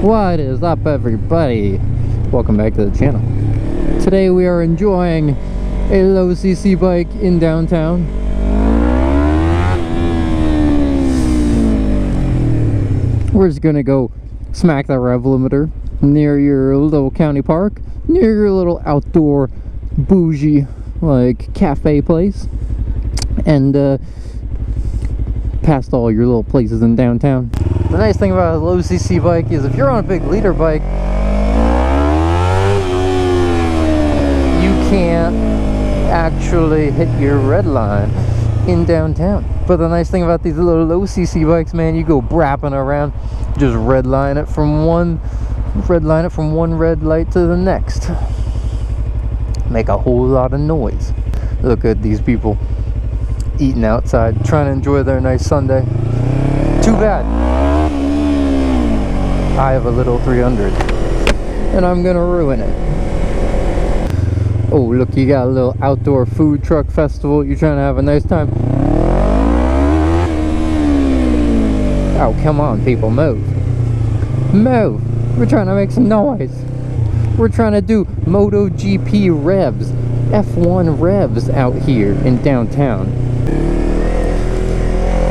What is up, everybody? Welcome back to the channel. Today we are enjoying a low cc bike in downtown. We're just gonna go smack the rev limiter near your little county park, near your little outdoor bougie like cafe place, and past all your little places in downtown. The nice thing about a low cc bike is if you're on a big liter bike, you can't actually hit your red line in downtown. But the nice thing about these little low cc bikes, man, you go brapping around, just red line it from one red light to the next. Make a whole lot of noise. Look at these people eating outside, trying to enjoy their nice Sunday. Too bad I have a little 300 and I'm gonna ruin it. Oh, look, you got a little outdoor food truck festival. You're trying to have a nice time. Oh, come on, people, move. We're trying to make some noise. We're trying to do MotoGP revs, F1 revs out here in downtown.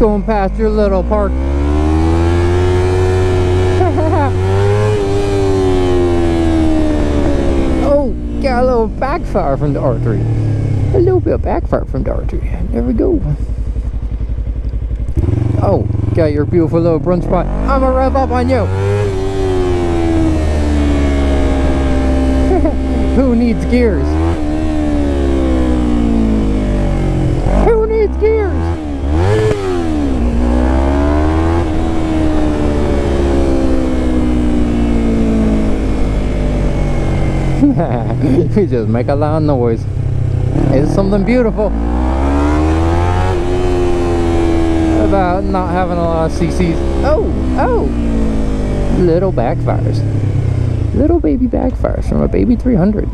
Going past your little park. Oh, got a little backfire from the artery. A little bit of backfire from the artery. There we go. Oh, got your beautiful little brunch spot. I'm gonna rev up on you. Who needs gears? Who needs gears? We just make a loud noise. It's something beautiful about not having a lot of CCs. Oh, little backfires. Little baby backfires from a baby 300.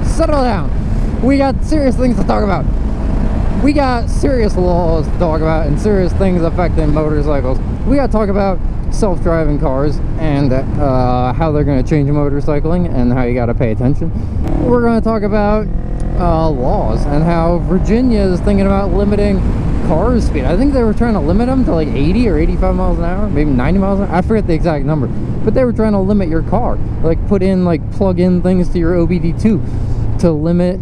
Settle down. We got serious things to talk about. We got serious laws to talk about and serious things affecting motorcycles. We got to talk about self-driving cars and how they're going to change motorcycling and how you got to pay attention. We're going to talk about laws and how Virginia is thinking about limiting car speed. I think they were trying to limit them to like 80 or 85 miles an hour, maybe 90 miles an hour. I forget the exact number, but they were trying to limit your car, like put in like plug-in things to your OBD2 to limit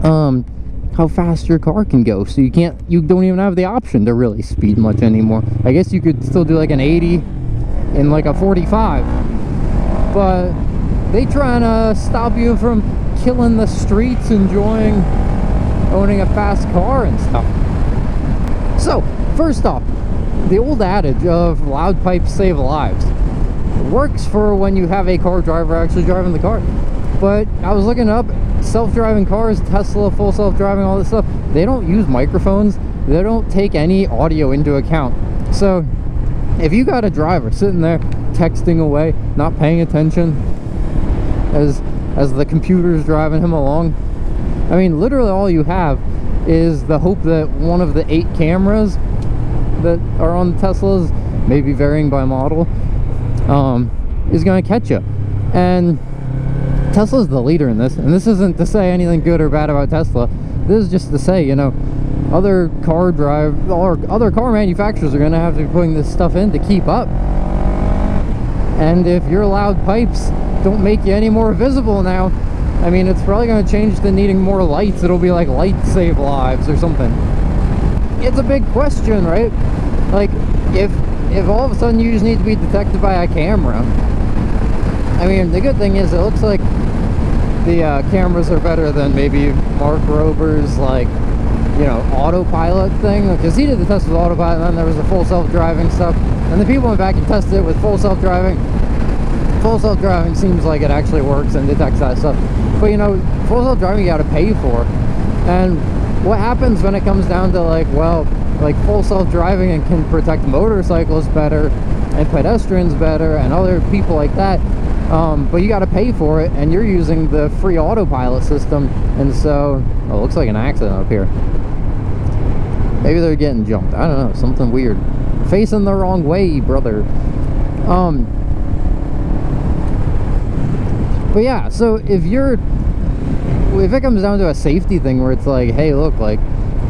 how fast your car can go. So you don't even have the option to really speed much anymore. I guess you could still do like an 80 in like a 45, but they trying to stop you from killing the streets, enjoying owning a fast car and stuff. So first off, the old adage of loud pipes save lives works for when you have a car driver actually driving the car. But I was looking up self-driving cars, Tesla, full self-driving, all this stuff. They don't use microphones. They don't take any audio into account. So if you got a driver sitting there texting away, not paying attention as the computer's driving him along, I mean, literally all you have is the hope that one of the 8 cameras that are on the Teslas, maybe varying by model, is going to catch you. And Tesla's the leader in this, and this isn't to say anything good or bad about Tesla. This is just to say, you know, other car manufacturers are going to have to be putting this stuff in to keep up. And if your loud pipes don't make you any more visible now, I mean, it's probably going to change to needing more lights. It'll be like lights save lives or something. It's a big question, right? Like, if all of a sudden you just need to be detected by a camera, I mean, the good thing is it looks like the cameras are better than maybe Mark Rober's, like, you know, autopilot thing, because he did the test with autopilot, and then there was the full self-driving stuff, and the people went back and tested it with full self-driving. Full self-driving seems like it actually works and detects that stuff, but you know, full self-driving you got to pay for. And what happens when it comes down to, like, well, like, full self-driving and can protect motorcyclists better, and pedestrians better and other people like that, but you got to pay for it, and you're using the free autopilot system. And so, oh, it looks like an accident up here. Maybe they're getting jumped. I don't know, something weird. Facing the wrong way, brother. But yeah, so if it comes down to a safety thing where it's like, hey, look, like,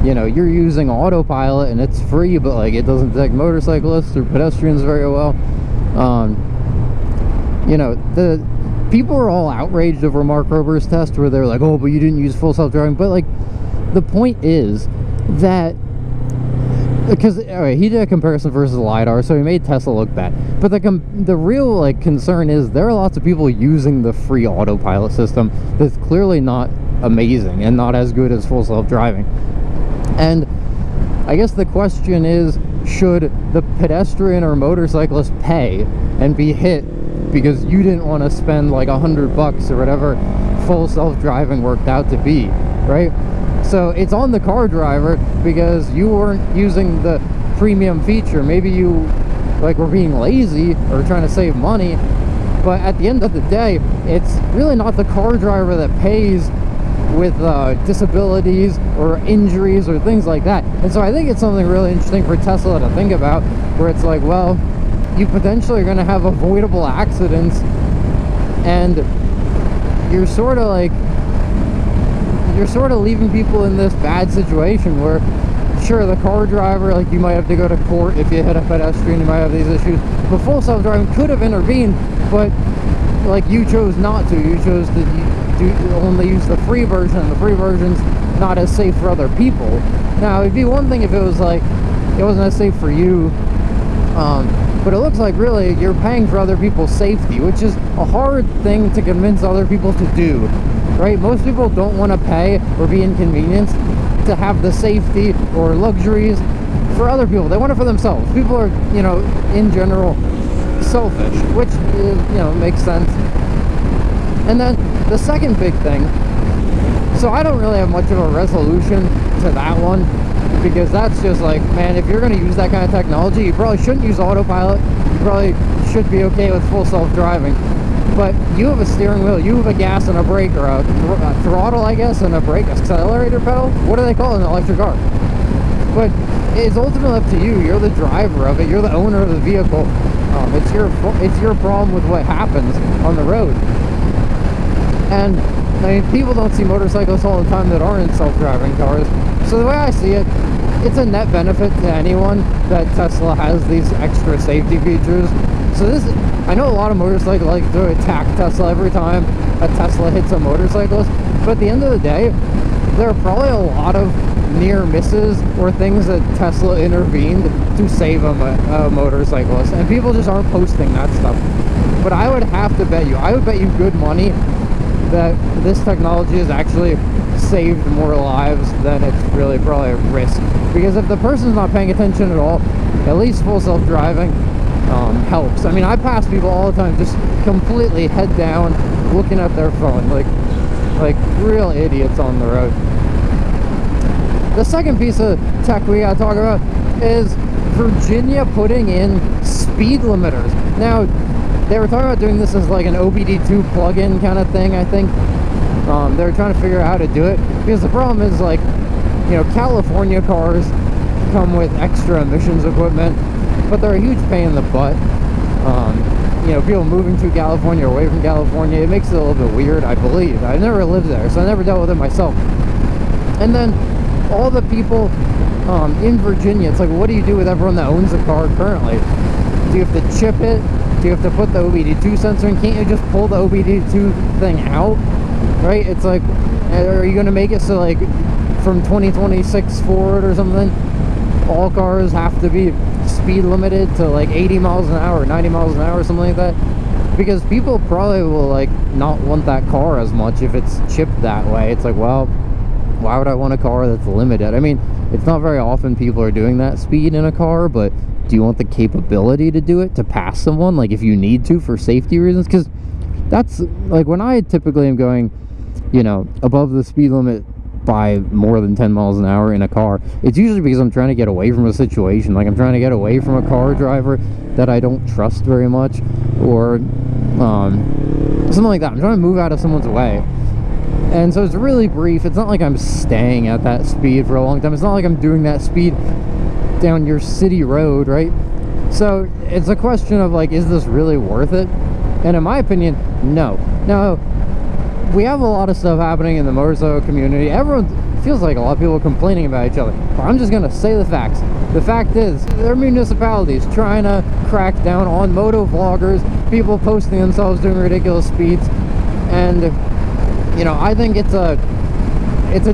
you know, you're using autopilot and it's free, but like it doesn't detect motorcyclists or pedestrians very well. You know, the people are all outraged over Mark Rober's test where they're like, oh, but you didn't use full self-driving. But like, the point is that, because he did a comparison versus LiDAR, so he made Tesla look bad. But the real like concern is there are lots of people using the free autopilot system that's clearly not amazing and not as good as full self-driving. And I guess the question is, should the pedestrian or motorcyclist pay and be hit because you didn't want to spend like $100 or whatever full self-driving worked out to be, right? So it's on the car driver because you weren't using the premium feature. Maybe you like were being lazy or trying to save money, but at the end of the day, it's really not the car driver that pays with disabilities or injuries or things like that. And so I think it's something really interesting for Tesla to think about, where it's like, well, you potentially are going to have avoidable accidents, and you're sort of leaving people in this bad situation where, sure, the car driver, like, you might have to go to court if you hit a pedestrian, you might have these issues, but full self-driving could have intervened, but like, you chose not to. You chose to only use the free version, and the free version's not as safe for other people. Now, it'd be one thing if it was like it wasn't as safe for you, but it looks like really you're paying for other people's safety, which is a hard thing to convince other people to do, right? Most people don't want to pay or be inconvenienced to have the safety or luxuries for other people. They want it for themselves. People are, you know, in general selfish, which is, you know, makes sense. And then the second big thing, so I don't really have much of a resolution to that one, because that's just like, man, if you're going to use that kind of technology, you probably shouldn't use autopilot. You probably should be okay with full self-driving. But you have a steering wheel, you have a gas and a brake, or a throttle, I guess, and a brake, accelerator pedal. What do they call it in an electric car? But it's ultimately up to you. You're the driver of it. You're the owner of the vehicle. It's your problem with what happens on the road. And I mean, people don't see motorcyclists all the time that aren't in self-driving cars. So the way I see it, it's a net benefit to anyone that Tesla has these extra safety features. So I know a lot of motorcyclists like to attack Tesla every time a Tesla hits a motorcyclist, but at the end of the day, there are probably a lot of near misses or things that Tesla intervened to save a motorcyclist, and people just aren't posting that stuff. But I would have to bet you, good money that this technology has actually saved more lives than it's really probably a risk. Because if the person's not paying attention at all, at least full self-driving helps. I mean, I pass people all the time just completely head down, looking at their phone, like real idiots on the road. The second piece of tech we gotta talk about is Virginia putting in speed limiters. Now, they were talking about doing this as like an OBD2 plug-in kind of thing, I think. They were trying to figure out how to do it, because the problem is, like, you know, California cars come with extra emissions equipment, but they're a huge pain in the butt. You know, people moving to California, away from California, it makes it a little bit weird, I believe. I've never lived there, so I never dealt with it myself. And then all the people in Virginia, it's like, what do you do with everyone that owns a car currently? Do you have to chip it? Do you have to put the OBD2 sensor in? Can't you just pull the OBD2 thing out? Right? It's like, are you going to make it so, like, from 2026 forward or something, all cars have to be speed limited to like 80 miles an hour, 90 miles an hour, or something like that? Because people probably will, like, not want that car as much if it's chipped that way. It's like, well, why would I want a car that's limited? I mean, it's not very often people are doing that speed in a car, but do you want the capability to do it, to pass someone, like, if you need to for safety reasons? Because that's, like, when I typically am going, you know, above the speed limit by more than 10 miles an hour in a car, it's usually because I'm trying to get away from a situation. Like, I'm trying to get away from a car driver that I don't trust very much, or something like that. I'm trying to move out of someone's way. And so it's really brief. It's not like I'm staying at that speed for a long time. It's not like I'm doing that speed down your city road, right? So it's a question of, like, is this really worth it? And in my opinion, no. Now, we have a lot of stuff happening in the motorcycle community. Everyone feels like a lot of people are complaining about each other, but I'm just gonna say the facts. The fact is, there are municipalities trying to crack down on moto vloggers, people posting themselves doing ridiculous speeds, and you know, I think it's a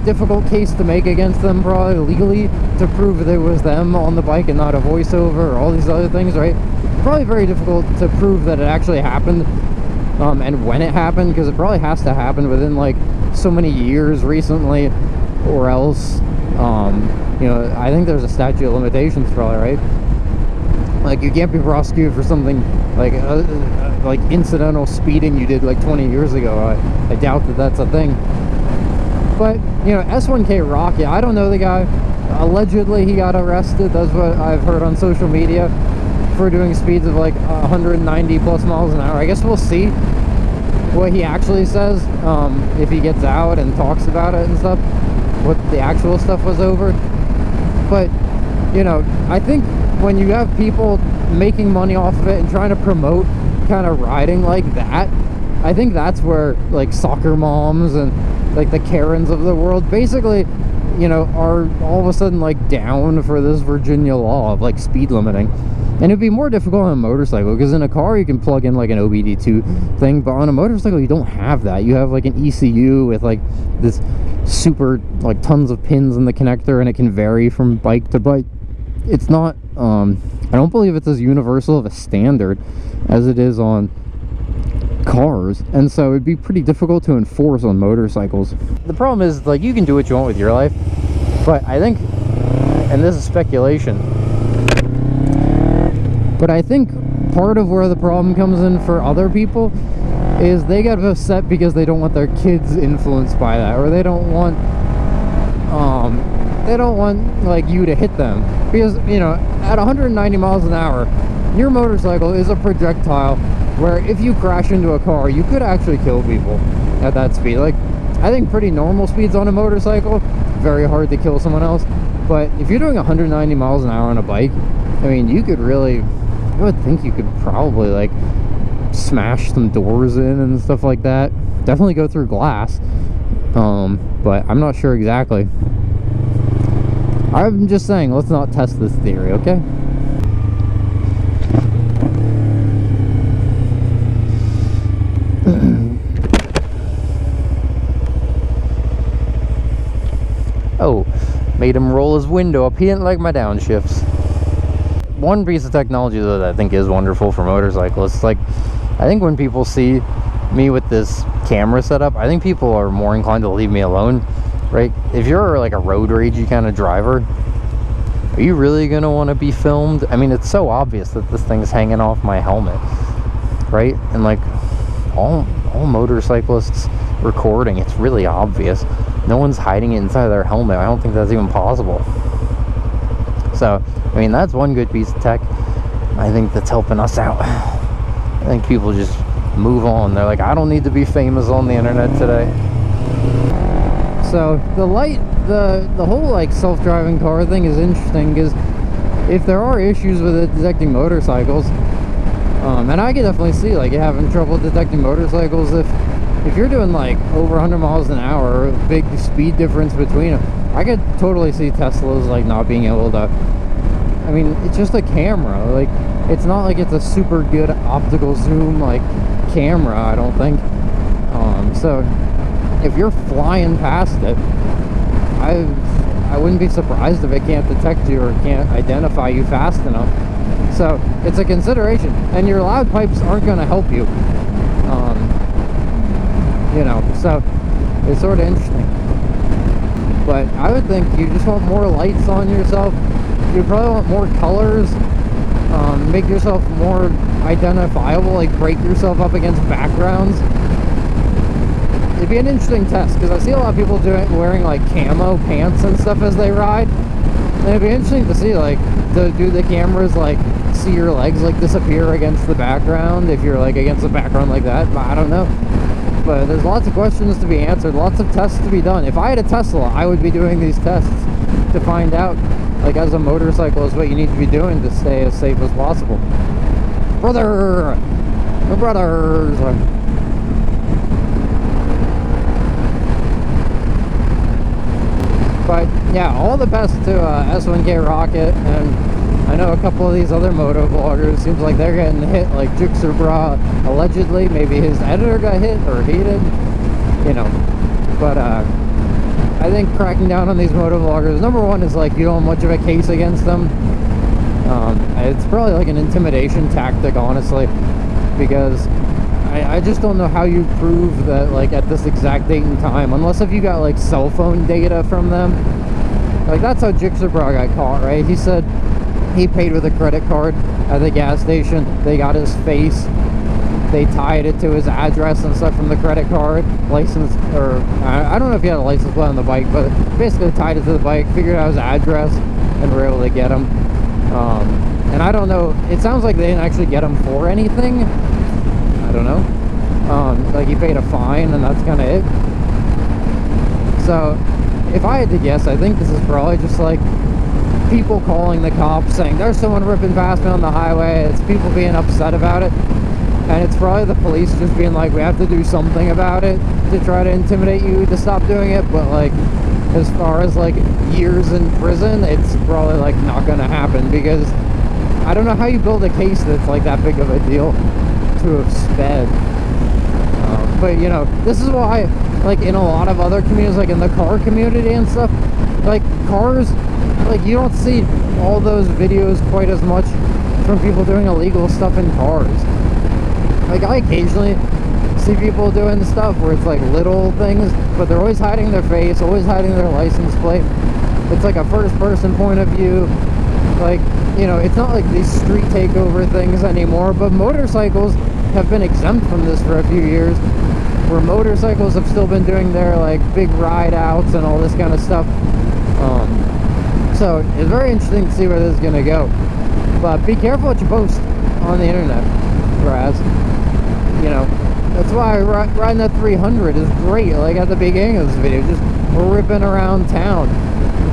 difficult case to make against them, probably legally, to prove that it was them on the bike and not a voiceover or all these other things, right? Probably very difficult to prove that it actually happened, and when it happened, because it probably has to happen within like so many years recently, or else, you know, I think there's a statute of limitations probably, right? Like, you can't be prosecuted for something like incidental speeding you did like 20 years ago. I doubt that that's a thing. But, you know, S1K Rock, yeah, I don't know the guy. Allegedly, he got arrested. That's what I've heard on social media, for doing speeds of like 190 plus miles an hour. I guess we'll see what he actually says, if he gets out and talks about it and stuff, what the actual stuff was over. But, you know, I think when you have people making money off of it and trying to promote kind of riding like that, I think that's where, like, soccer moms and like the Karens of the world basically, you know, are all of a sudden like down for this Virginia law of like speed limiting. And it'd be more difficult on a motorcycle, because in a car you can plug in like an OBD2 thing, but on a motorcycle you don't have that. You have like an ECU with like this super, like, tons of pins in the connector, and it can vary from bike to bike. It's not, I don't believe it's as universal of a standard as it is on cars, and so it'd be pretty difficult to enforce on motorcycles. The problem is, like, you can do what you want with your life, but I think, and this is speculation, but I think part of where the problem comes in for other people is they get upset because they don't want their kids influenced by that, or they don't want like you to hit them, because, you know, at 190 miles an hour, your motorcycle is a projectile where if you crash into a car, you could actually kill people at that speed. Like, I think pretty normal speeds on a motorcycle, very hard to kill someone else. But if you're doing 190 miles an hour on a bike, I mean, you could really, I would think you could probably like smash some doors in and stuff like that. Definitely go through glass, but I'm not sure exactly. I'm just saying, let's not test this theory, okay? Oh, made him roll his window up. He didn't like my downshifts. One piece of technology, though, that I think is wonderful for motorcyclists, like, I think when people see me with this camera setup, I think people are more inclined to leave me alone, right? If you're like a road ragey kind of driver, are you really going to want to be filmed? I mean, it's so obvious that this thing's hanging off my helmet, right? And like all motorcyclists recording, it's really obvious. No one's hiding it inside their helmet. I don't think that's even possible. So, I mean, that's one good piece of tech I think that's helping us out. I think people just move on. They're like, I don't need to be famous on the internet today. So the whole like self-driving car thing is interesting, because if there are issues with it detecting motorcycles, and I can definitely see like you having trouble detecting motorcycles if you're doing like over 100 miles an hour, a big speed difference between them. I could totally see Teslas like not being able to, I mean, it's just a camera, like it's not like it's a super good optical zoom like camera, I don't think. So if you're flying past it, I wouldn't be surprised if it can't detect you or can't identify you fast enough. So it's a consideration, and your loud pipes aren't going to help you. You know, so it's sort of interesting. But I would think you just want more lights on yourself. You probably want more colors. Make yourself more identifiable, like break yourself up against backgrounds. it'd be an interesting test, because I see a lot of people wearing like camo pants and stuff as they ride. And it'd be interesting to see, like, do the cameras like see your legs like disappear against the background if you're like against the background like that? I don't know. But there's lots of questions to be answered, lots of tests to be done. If I had a Tesla, I would be doing these tests to find out, like, as a motorcyclist, what you need to be doing to stay as safe as possible. Brother! My brothers! But yeah, all the best to S1K Rocket, and I know a couple of these other moto vloggers, seems like they're getting hit, like Jixer Bra, allegedly. Maybe his editor got hit, or he did, you know. But I think cracking down on these moto vloggers, number one is like you don't have much of a case against them. It's probably like an intimidation tactic, honestly, because I just don't know how you prove that, like, at this exact date and time, unless if you got like cell phone data from them. Like, that's how Jixer Bra got caught, right? He said he paid with a credit card at the gas station. They got his face, they tied it to his address and stuff from the credit card, license, or I don't know if he had a license plate on the bike, but basically tied it to the bike, figured out his address, and were able to get him. And I don't know, it sounds like they didn't actually get him for anything. I don't know. Like, he paid a fine, and that's kind of it. So if I had to guess, I think this is probably just like people calling the cops saying there's someone ripping past me on the highway. It's people being upset about it, and it's probably the police just being like, we have to do something about it to try to intimidate you to stop doing it. But like, as far as like years in prison, it's probably like not gonna happen, because I don't know how you build a case that's like that big of a deal to have sped. But you know, this is why, like, in a lot of other communities, like in the car community and stuff, like cars, like, you don't see all those videos quite as much from people doing illegal stuff in cars. Like, I occasionally see people doing stuff where it's like little things, but they're always hiding their face, always hiding their license plate. It's like a first person point of view. Like, you know, it's not like these street takeover things anymore, but motorcycles have been exempt from this for a few years, where motorcycles have still been doing their like big ride outs and all this kind of stuff. So it's very interesting to see where this is going to go. But be careful what you post on the internet, Raz. You know, that's why riding that 300 is great. Like, at the beginning of this video, just ripping around town,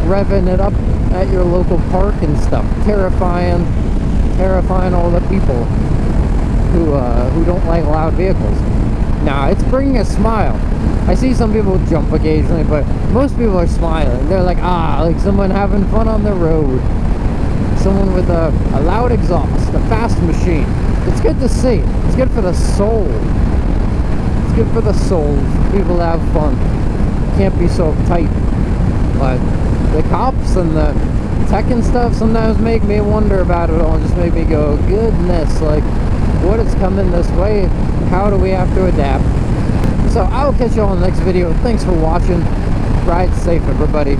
revving it up at your local park and stuff, terrifying all the people who don't like loud vehicles. Now, it's bringing a smile. I see some people jump occasionally, but most people are smiling. They're like, like someone having fun on the road. Someone with a loud exhaust, a fast machine. It's good to see. It's good for the soul. It's good for the soul. People have fun. Can't be so uptight. But the cops and the tech and stuff sometimes make me wonder about it all, and just make me go, goodness, like, what is coming this way? How do we have to adapt? So I'll catch you all in the next video. Thanks for watching. Ride safe, everybody.